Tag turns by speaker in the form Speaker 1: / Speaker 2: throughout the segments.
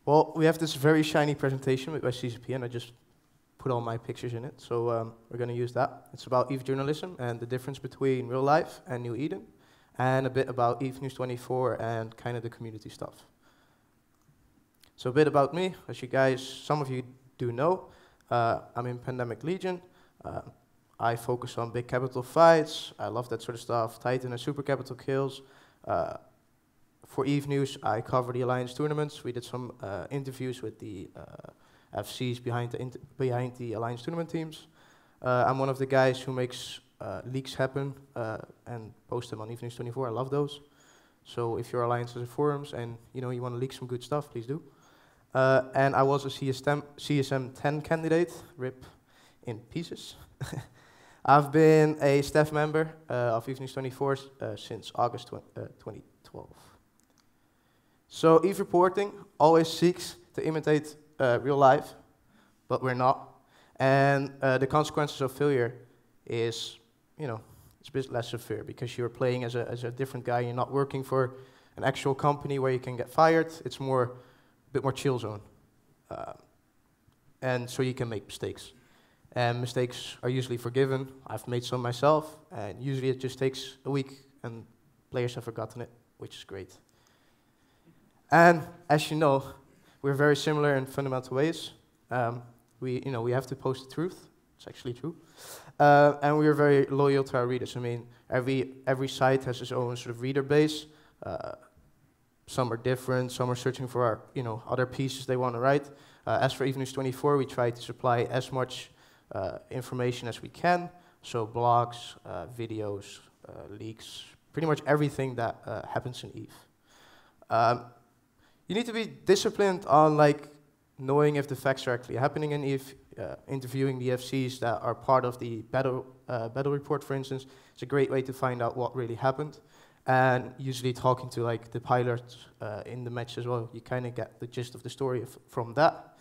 Speaker 1: Well, we have this very shiny presentation with my CCP, and I just put all my pictures in it. So we're going to use that. It's about EVE journalism and the difference between real life and New Eden, and a bit about EVE News 24 and kind of the community stuff. So a bit about me, as you guys, some of you do know, I'm in Pandemic Legion. I focus on big capital fights. I love that sort of stuff, Titan and super capital kills. For EVE News, I cover the Alliance tournaments. We did some interviews with the FCs behind the Alliance tournament teams. I'm one of the guys who makes leaks happen and post them on EVE News 24. I love those. So if your Alliance has forums and you want to leak some good stuff, please do. And I was a CSM 10 candidate, rip in pieces. I've been a staff member of EVE News 24 since August 2012. So EVE reporting always seeks to imitate real life, but we're not. And the consequences of failure is, it's a bit less severe because you're playing as a different guy. You're not working for an actual company where you can get fired. It's a bit more chill zone. And so you can make mistakes. And mistakes are usually forgiven. I've made some myself, and usually it just takes a week, and players have forgotten it, which is great. And as you know, we're very similar in fundamental ways. We have to post the truth. It's actually true. And we are very loyal to our readers. I mean, every site has its own sort of reader base. Some are different. Some are searching for our, other pieces they want to write. As for EVE News 24, we try to supply as much information as we can. So blogs, videos, leaks, pretty much everything that happens in EVE. You need to be disciplined on knowing if the facts are actually happening in EVE. Interviewing the FCs that are part of the battle report, for instance, is a great way to find out what really happened. And usually talking to the pilots in the match as well, you kind of get the gist of the story from that.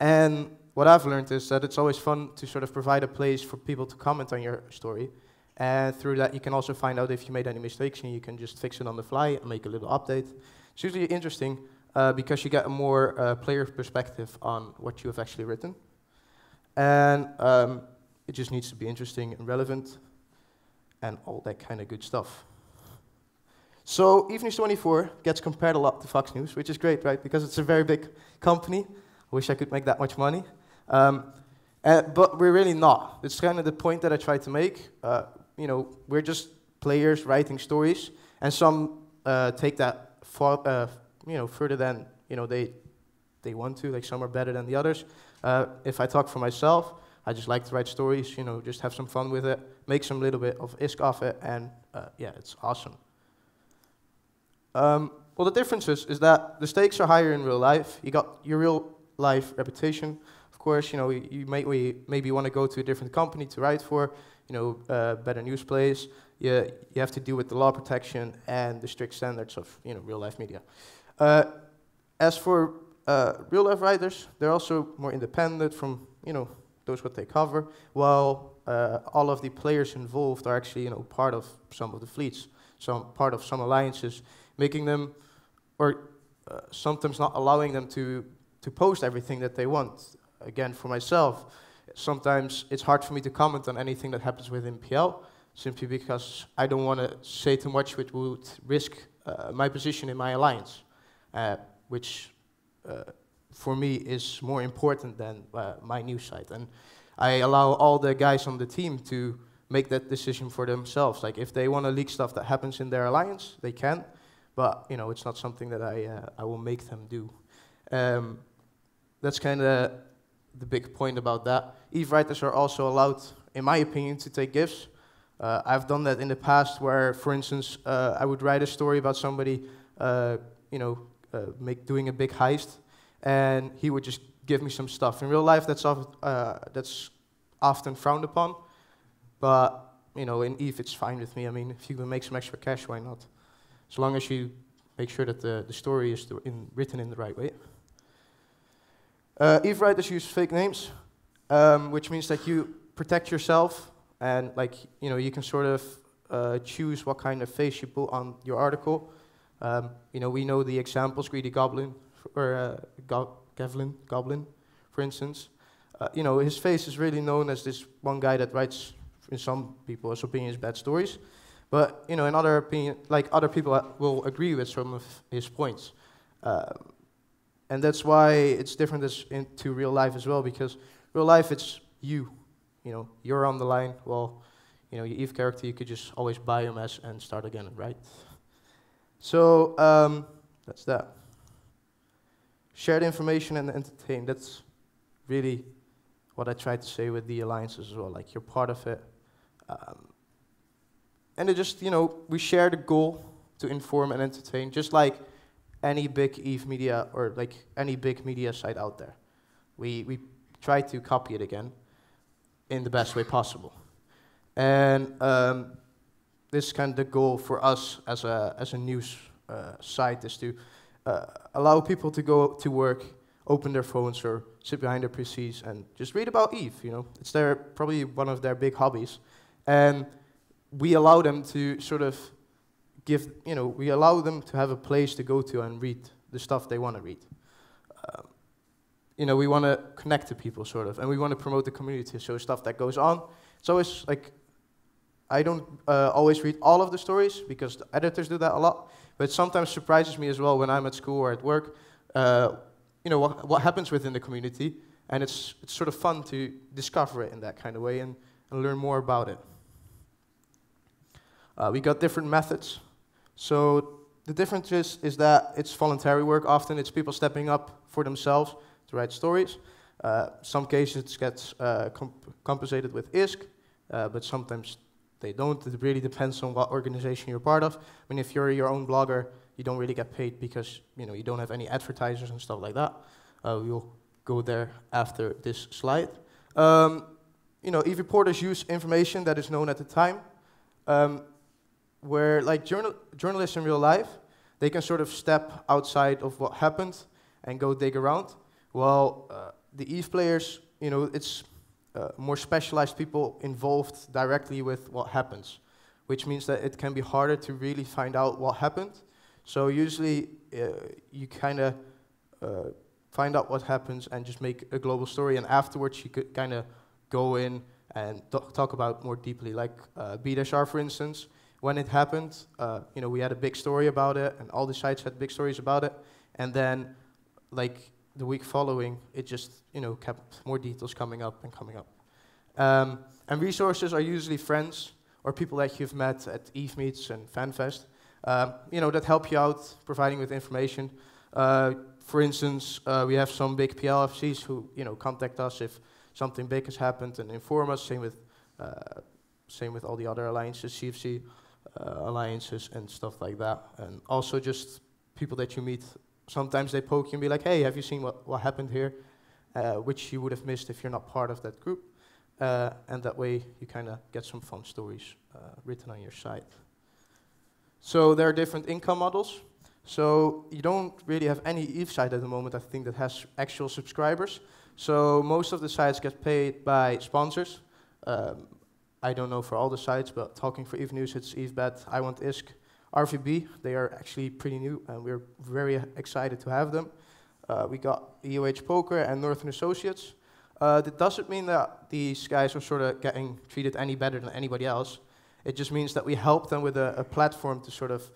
Speaker 1: And what I've learned is that it's always fun to sort of provide a place for people to comment on your story. And through that, you can also find out if you made any mistakes, and you can just fix it on the fly and make a little update. It's usually interesting because you get a more player perspective on what you have actually written. And it just needs to be interesting and relevant and all that kind of good stuff. So EVE News 24 gets compared a lot to Fox News, which is great, right? Because it's a very big company. I wish I could make that much money. But we're really not. It's kind of the point that I try to make. We're just players writing stories, and some take that further than they want to. Like some are better than the others. If I talk for myself, I just like to write stories. Just have some fun with it, make some little bit of isk off it, and yeah, it's awesome. Well, the difference is that the stakes are higher in real life. You got your real life reputation. Of course, you maybe want to go to a different company to write for, better news plays. You have to deal with the law protection and the strict standards of, real life media. As for real life writers, they're also more independent from, those what they cover, while all of the players involved are actually, part of some of the fleets, part of some alliances, making them, or sometimes not allowing them to post everything that they want. Again, for myself, sometimes it's hard for me to comment on anything that happens within PL, simply because I don't want to say too much which would risk my position in my alliance, which for me is more important than my news site. And I allow all the guys on the team to make that decision for themselves. Like if they want to leak stuff that happens in their alliance, they can, but it's not something that I will make them do. That's kind of the big point about that. EVE writers are also allowed, in my opinion, to take gifts. I've done that in the past where, for instance, I would write a story about somebody, doing a big heist, and he would just give me some stuff. In real life, that's often frowned upon, but in EVE, it's fine with me. I mean, if you can make some extra cash, why not? As long as you make sure that the story is written in the right way. EVE writers use fake names, which means that you protect yourself, and you can sort of choose what kind of face you put on your article. We know the examples: Greedy Goblin, or Goblin, for instance. You know, his face is really known as this one guy that writes, in some people's opinions, bad stories. But you know, in other opinion, like other people will agree with some of his points, and that's why it's different into real life as well. Because real life, it's you. You know, you're on the line. Well, you know, your Eve character, you could just always buy your mess and start again, right? So that's that. Shared information and entertain. That's really what I tried to say with the alliances as well. Like, you're part of it. And it just, you know, we share the goal to inform and entertain, just like any big Eve media or like any big media site out there. We try to copy it again in the best way possible. And this is kind of the goal for us as a news site, is to allow people to go to work, open their phones or sit behind their PCs and just read about Eve. You know, it's probably one of their big hobbies, and we allow them to sort of we allow them to have a place to go to and read the stuff they want to read. You know, we want to connect to people, sort of, and we want to promote the community, so stuff that goes on. It's always like, I don't always read all of the stories, because the editors do that a lot, but it sometimes surprises me as well when I'm at school or at work, you know, what happens within the community, and it's sort of fun to discover it in that kind of way and learn more about it. We got different methods. So the difference is that it's voluntary work. Often it's people stepping up for themselves to write stories. Some cases it gets compensated with ISK, but sometimes they don't. It really depends on what organization you're part of. I mean, if you're your own blogger, you don't really get paid because you don't have any advertisers and stuff like that. We'll go there after this slide. Eve reporters use information that is known at the time. Where, like journalists in real life, they can sort of step outside of what happened and go dig around. Well, the Eve players, it's more specialized people involved directly with what happens, which means that it can be harder to really find out what happened. So usually you kind of find out what happens and just make a global story, and afterwards you could kind of go in and talk about more deeply, like BDSR, for instance. When it happened, we had a big story about it, and all the sites had big stories about it. And then, like the week following, it just kept more details coming up and coming up. And resources are usually friends or people that you've met at Eve Meets and Fanfest, that help you out, providing with information. For instance, we have some big PLFCs who contact us if something big has happened and inform us. Same with all the other alliances, CFC. Alliances and stuff like that, and also just people that you meet. Sometimes they poke you and be like, hey, have you seen what happened here, which you would have missed if you're not part of that group, and that way you kind of get some fun stories written on your site. So there are different income models. So you don't really have any Eve site at the moment, I think, that has actual subscribers. So most of the sites get paid by sponsors. I don't know for all the sites, but talking for Eve News, it's EveBet, I Want ISK, RVB. They are actually pretty new, and we're very excited to have them. We got EOH Poker and Northern Associates. That doesn't mean that these guys are sort of getting treated any better than anybody else. It just means that we help them with a platform to sort of,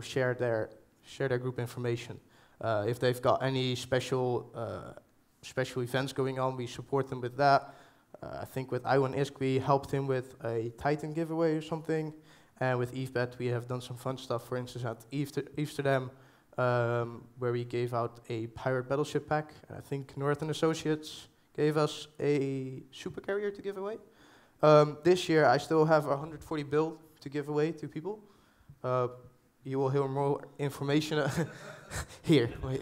Speaker 1: share their group information. If they've got any special events going on, we support them with that. I think with I Want ISK, we helped him with a Titan giveaway or something. And with EveBet, we have done some fun stuff. For instance, at Amsterdam, where we gave out a pirate battleship pack. I think Northern Associates gave us a super carrier to give away. This year, I still have 140 bill to give away to people. You will hear more information here. Wait.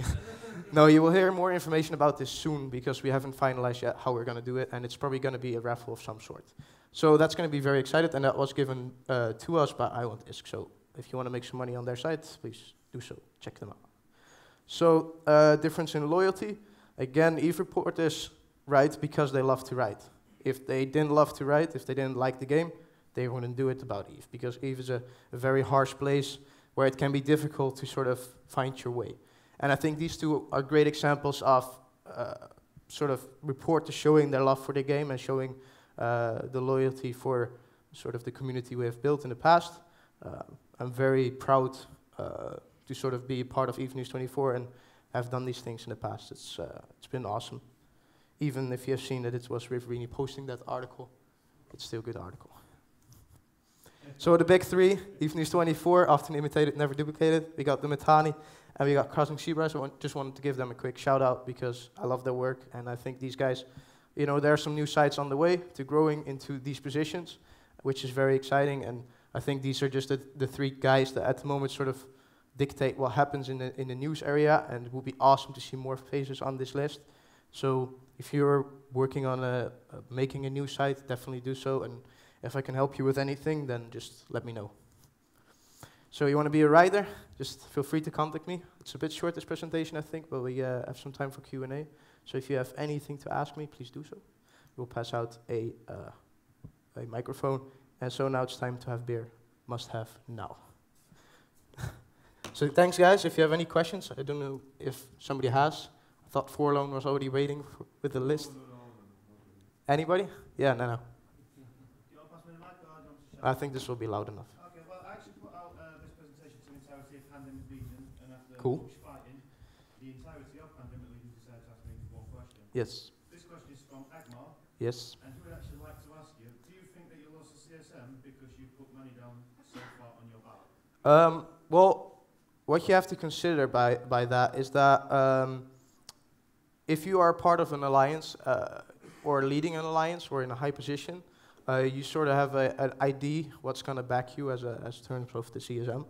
Speaker 1: No, you will hear more information about this soon, because we haven't finalized yet how we're going to do it, and it's probably going to be a raffle of some sort. So that's going to be very excited, and that was given to us by I Want ISK. So if you want to make some money on their site, please do so. Check them out. So difference in loyalty. Again, Eve reporters write because they love to write. If they didn't love to write, if they didn't like the game, they wouldn't do it about Eve, because Eve is a very harsh place where it can be difficult to sort of find your way. And I think these two are great examples of sort of reporters showing their love for the game and showing the loyalty for sort of the community we have built in the past. I'm very proud to sort of be part of Eve News 24 and have done these things in the past. It's been awesome. Even if you have seen that it was Riverini posting that article, it's still a good article. So the big three, Eve News 24, often imitated, never duplicated. We got the Metani, and we got Crossing Zebras. I just wanted to give them a quick shout out because I love their work, and I think these guys, you know, there are some new sites on the way to growing into these positions, which is very exciting. And I think these are just the three guys that at the moment sort of dictate what happens in the news area, and it would be awesome to see more faces on this list. So if you're working on making a new site, definitely do so. And if I can help you with anything, then just let me know. So you want to be a writer? Just feel free to contact me. It's a bit short, this presentation, I think, but we have some time for Q&A. So if you have anything to ask me, please do so. We'll pass out a microphone. And so now it's time to have beer. Must have now. So thanks, guys. If you have any questions, I don't know if somebody has. I thought Forlone was already waiting with the list. No. Anybody? Yeah, no. I think this will be loud enough.
Speaker 2: Okay, well, I actually put out this presentation to the entirety of Pandemic Legion, and after much fighting, the entirety of Pandemic Legion decided to ask me one question.
Speaker 1: Yes.
Speaker 2: This question is from Agmar.
Speaker 1: Yes.
Speaker 2: And he would actually like to ask you, do you think that you lost the CSM because you put money down so far on your ballot?
Speaker 1: Well, what you have to consider by that is that if you are part of an alliance or leading an alliance or in a high position, you sort of have an idea what's going to back you as terms of the CSM.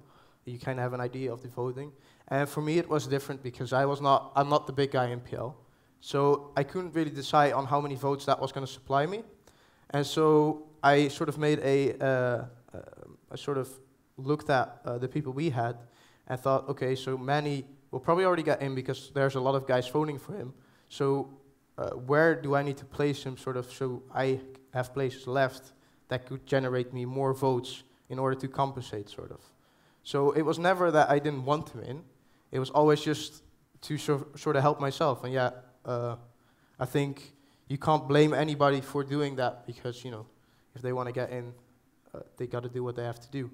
Speaker 1: You kind of have an idea of the voting. And for me, it was different because I'm not the big guy in PL. So I couldn't really decide on how many votes that was going to supply me. And so I sort of made I sort of looked at the people we had and thought, okay, so Manny will probably already get in because there's a lot of guys voting for him. So where do I need to place him sort of so I have places left that could generate me more votes in order to compensate, sort of. So it was never that I didn't want him in. It was always just to sort of help myself. And yeah, I think you can't blame anybody for doing that because, you know, if they want to get in, they got to do what they have to do.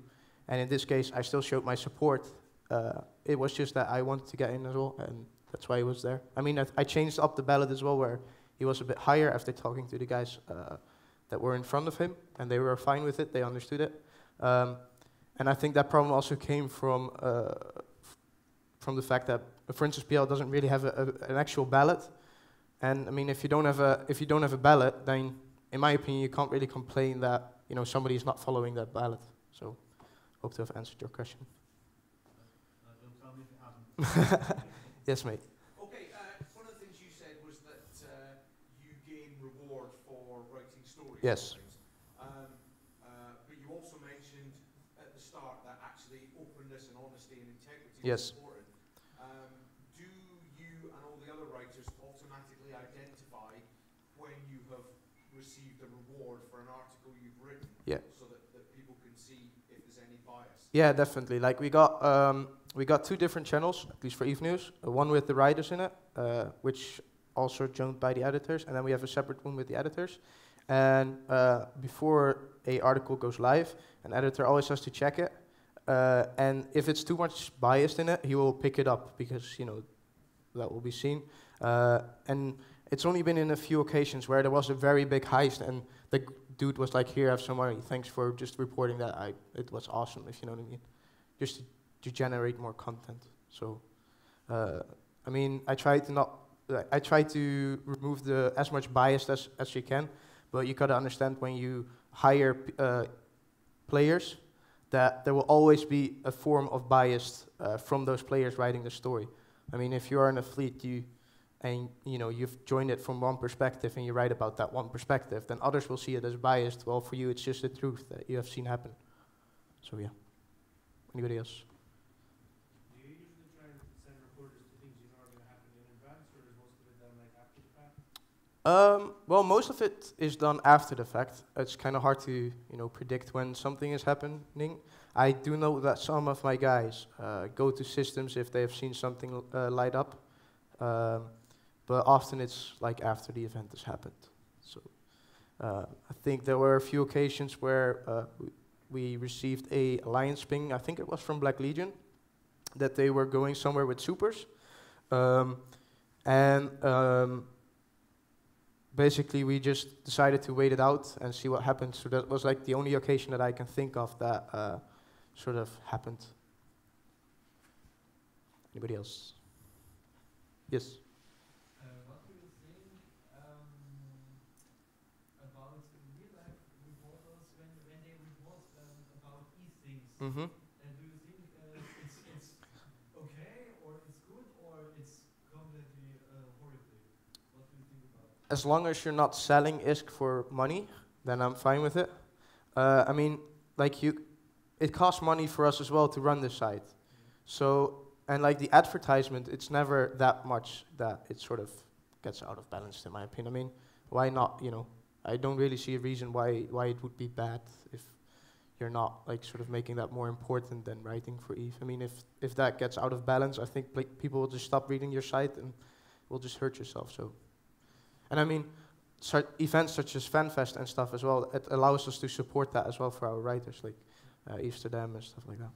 Speaker 1: And in this case, I still showed my support. It was just that I wanted to get in as well, and that's why he was there. I mean, I changed up the ballot as well, where he was a bit higher after talking to the guys that were in front of him, and they were fine with it, they understood it. And I think that problem also came from the fact that, for instance, PL doesn't really have an actual ballot. And I mean, if you don't have a ballot, then in my opinion, you can't really complain that, you know, somebody is not following that ballot. So, hope to have answered your question.
Speaker 2: Don't tell me if it hasn't.
Speaker 1: Yes, mate.
Speaker 3: Okay, one of the things you said was that you gain reward for writing stories.
Speaker 1: Yes.
Speaker 3: But you also mentioned at the start that actually openness and honesty and integrity
Speaker 1: Yes.
Speaker 3: is important. Do you and all the other writers automatically identify when you have received a reward for an article you've written?
Speaker 1: Yeah.
Speaker 3: So that people can see if there's any bias?
Speaker 1: Yeah, definitely. Like we got two different channels, at least for Eve News. One with the writers in it, which also joined by the editors, and then we have a separate one with the editors. And before a article goes live, an editor always has to check it. And if it's too much biased in it, he will pick it up because, you know, that will be seen. And it's only been in a few occasions where there was a very big heist and the dude was like, here, have some money. Thanks for just reporting that. It was awesome, if you know what I mean. Just to generate more content. So, I mean, I try to remove as much bias as you can, but you gotta understand when you hire players that there will always be a form of bias from those players writing the story. I mean, if you are in a fleet, you've joined it from one perspective and you write about that one perspective, then others will see it as biased. Well, for you, it's just the truth that you have seen happen. So yeah. Anybody else?
Speaker 2: Do you usually try and send reporters to things you know are going to happen in advance, or is most of it done like after the fact?
Speaker 1: Well, most of it is done after the fact. It's kind of hard to, you know, predict when something is happening. I do know that some of my guys go to systems if they have seen something light up, but often it's like after the event has happened. So I think there were a few occasions where we received a alliance ping. I think it was from Black Legion, that they were going somewhere with supers, and basically we just decided to wait it out and see what happened. So that was like the only occasion that I can think of that sort of happened. Anybody else? Yes?
Speaker 4: What do you think about real-life reporters when they report about things?
Speaker 1: Mm-hmm.
Speaker 4: And do you think it's okay, or it's good, or it's completely horrible? What do you think about it?
Speaker 1: As long as you're not selling ISK for money, then I'm fine with it. I mean, like it costs money for us as well to run this site. So, and like the advertisement, it's never that much that it sort of gets out of balance, in my opinion. I mean, why not, you know? I don't really see a reason why it would be bad if you're not like sort of making that more important than writing for EVE. I mean, if that gets out of balance, I think like people will just stop reading your site and will just hurt yourself. So, and I mean, events such as Fanfest and stuff as well, it allows us to support that as well for our writers, like Amsterdam and stuff like that.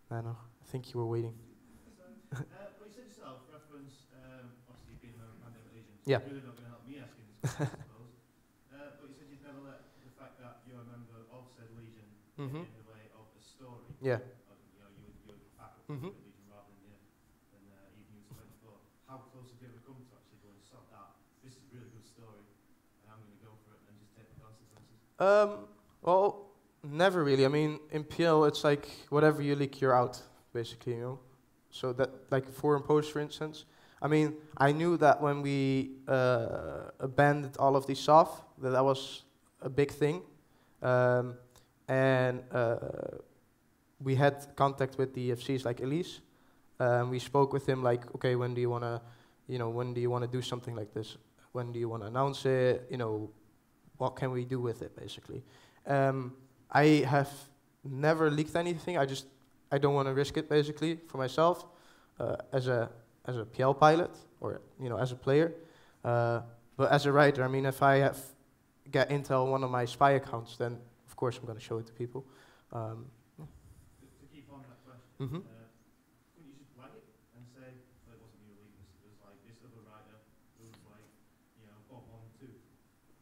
Speaker 1: I know. I think you were waiting.
Speaker 2: Well, you said yourself, reference, obviously you've been a member of Pandemic Legion.
Speaker 1: Yeah.
Speaker 2: You're really not going to help me asking this question, I suppose. But you said you'd never let the fact that you're a member of said Legion get in the way of a story.
Speaker 1: Yeah.
Speaker 2: You know, you would back up
Speaker 1: Mhm.
Speaker 2: the Legion rather than Eve News 24. How close have you ever come to actually going, stop that, this is a really good story, and I'm going to go for it and just take the consequences?
Speaker 1: Well, never really. I mean, in PL, it's like whatever you leak, you're out, basically, you know. So that, like forum posts, for instance. I mean, I knew that when we abandoned all of these soft, that was a big thing, and we had contact with the FCs like Elise. We spoke with him like, okay, when do you wanna, when do you wanna do something like this? When do you wanna announce it? You know, what can we do with it, basically? I have never leaked anything. I don't want to risk it, basically, for myself as a PL pilot or as a player. But as a writer, I mean, if I get intel on one of my spy accounts, then of course I'm going to show it to people.
Speaker 2: To keep on that question,
Speaker 1: Mm-hmm.
Speaker 2: couldn't you just flag it and say, well, it wasn't you leaking this, it was like this other writer who was like, Bobmon 2.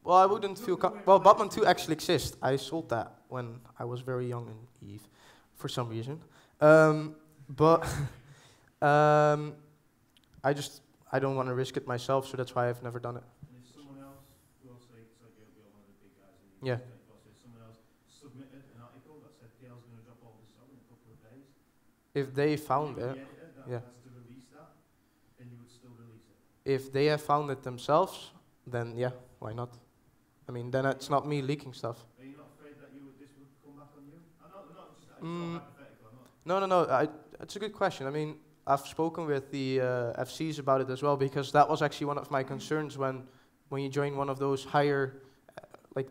Speaker 1: Well, I wouldn't feel... Well, Bobmon 2 actually exists. I sold that when I was very young in EVE, for some reason. But I don't want to risk it myself, so that's why I've never done it.
Speaker 2: And if someone else, we'll say, so you're one of the big guys in the
Speaker 1: Yeah.
Speaker 2: so if someone else submitted an article that said PL's going to drop all this stuff in a couple of days,
Speaker 1: If they found
Speaker 2: and
Speaker 1: it,
Speaker 2: the editor that
Speaker 1: yeah.
Speaker 2: has to release that, then you would still release it.
Speaker 1: If they have found it themselves, then yeah, why not? I mean, then it's not me leaking stuff.
Speaker 2: Are you not afraid that this would come back on you? I'm not just hypothetical, I'm not.
Speaker 1: No. It's a good question. I mean, I've spoken with the FCs about it as well, because that was actually one of my concerns when you join one of those higher, like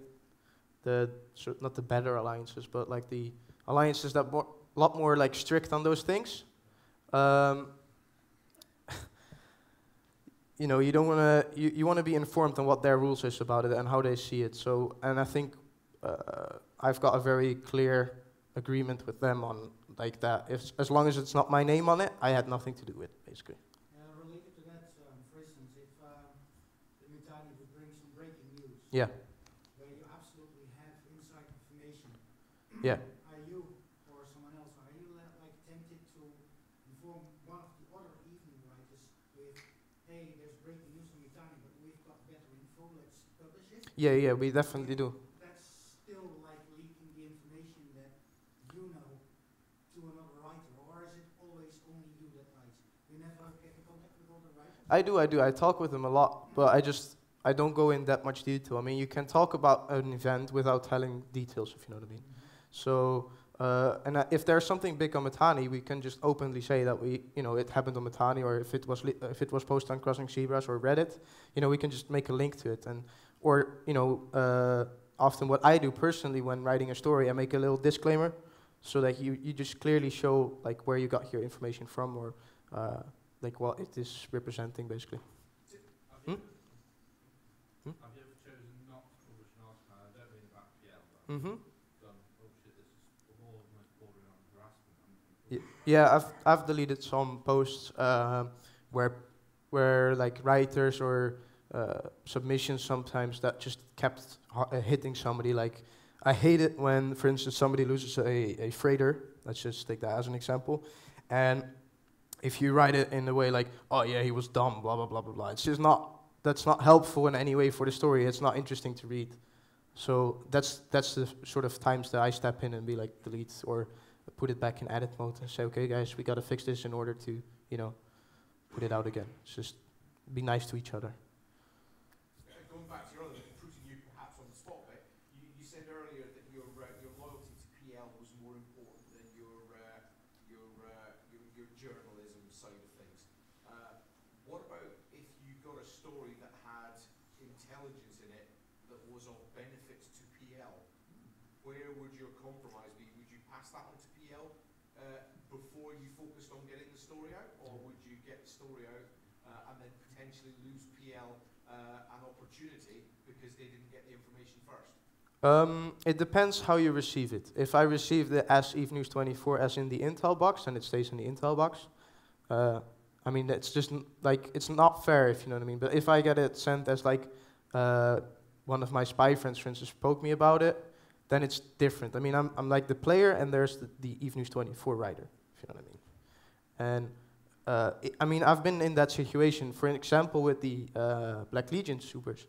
Speaker 1: not the better alliances, but like the alliances that a lot more like strict on those things. You don't want to. You want to be informed on what their rules is about it and how they see it. So, and I think I've got a very clear agreement with them on like that. As long as it's not my name on it, I had nothing to do with it, basically.
Speaker 5: Related to that, for instance, if the Mutani would bring some breaking news,
Speaker 1: Yeah.
Speaker 5: where you absolutely have inside information,
Speaker 1: Yeah.
Speaker 5: are you or someone else, are you like tempted to inform one of the other evening writers with, hey, there's breaking news on Mutani, but we've got better info, let's publish it?
Speaker 1: Yeah, we definitely do.
Speaker 5: That's still like leaking the information that you know to another writer, or is it always only you that writes? You never get in contact with other writers?
Speaker 1: I do. I talk with them a lot, but I don't go in that much detail. I mean, you can talk about an event without telling details, if you know what I mean. So, if there's something big on Matani, we can just openly say that it happened on Matani, or if it was posted on Crossing Zebras or Reddit, we can just make a link to it, or often what I do personally when writing a story, I make a little disclaimer so that you just clearly show like where you got your information from or like what it is representing basically.
Speaker 6: Have you ever chosen not to publish an article? I don't mean about PL, but done, oh shit, this is almost bordering on harassment.
Speaker 1: Yeah, I've deleted some posts where like writers or submissions sometimes that just kept hitting somebody. Like I hate it when, for instance, somebody loses a freighter. Let's just take that as an example, and if you write it in a way like, oh yeah, he was dumb, blah blah blah blah blah, it's just not. That's not helpful in any way for the story. It's not interesting to read. So that's the sort of times that I step in and be like delete or put it back in edit mode and say, okay guys, we gotta fix this in order to, you know, put it out again. It's just be nice to each other.
Speaker 3: Going back to your other, putting you perhaps on the spot bit, you said earlier that your loyalty to PL was more important than your journalism side of things. What about if you got a story that had intelligence in it that was of benefit to PL? Where would your compromise be? Would you pass that on to PL before you focused on getting the story out, or would you get the story out and then potentially lose PL an opportunity because they didn't get the information first?
Speaker 1: It depends how you receive it. If I receive the as EveNews24 as in the Intel box, then it stays in the Intel box. I mean, it's just like, it's not fair, if you know what I mean. But if I get it sent as like, one of my spy friends, for instance, spoke me about it, then it's different. I mean, I'm like the player, and there's the EveNews24 writer, if you know what I mean. And I mean, I've been in that situation, for example, with the Black Legion supers,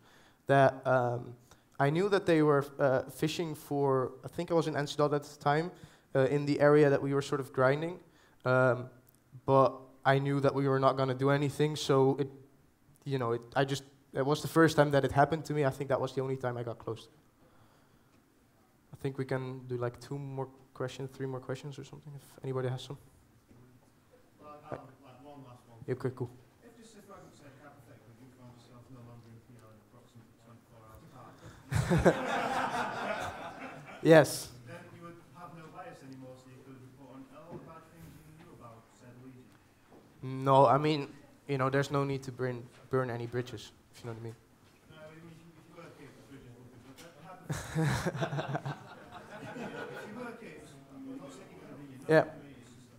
Speaker 1: that I knew that they were fishing for, I think I was in NCDOT at the time, in the area that we were sort of grinding, but I knew that we were not going to do anything, so it, you know, it was the first time that it happened to me. I think that was the only time I got close. I think we can do like 2 more questions, 3 more questions or something, if anybody has some.
Speaker 2: Well, I'll have like one last one.
Speaker 1: Yeah, okay, cool.
Speaker 2: If just if I could say hypothetically, you found yourself no longer in PL in approximately 24 hours time.
Speaker 1: Yes.
Speaker 2: Then you would have no bias anymore, so you could report on all the bad things you knew about said Legion.
Speaker 1: No, I mean, you know, there's no need to burn any bridges, if you know what I mean.
Speaker 2: No, I mean, if you were kids, the bridges would be good. If you were kids, I'm not saying you're going to be,
Speaker 1: Yeah.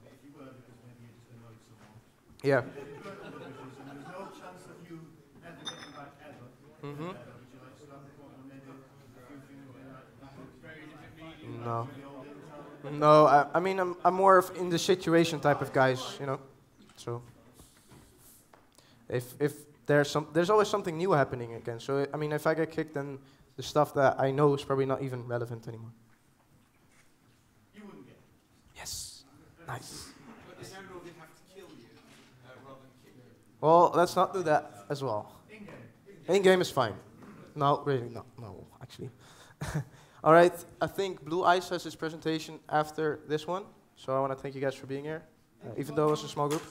Speaker 2: if you were, because maybe you just annoyed someone.
Speaker 1: Yeah.
Speaker 2: If you were on the bridges and there's no chance of you ever getting back ever, would you like to start reporting on maybe a few things like that?
Speaker 1: No. No, I mean, I'm more of in the situation type of guys, you know. So if there's always something new happening again. So I mean, if I get kicked, then the stuff that I know is probably not even relevant anymore.
Speaker 2: You wouldn't get it.
Speaker 1: Yes. Nice.
Speaker 3: But they now know they have to kill you rather than kick you.
Speaker 1: Well, let's not do that as well.
Speaker 2: In-game.
Speaker 1: In-game is fine. No, really, no, actually. All right, I think Blue Ice has his presentation after this one. So I want to thank you guys for being here, even though it was a small group.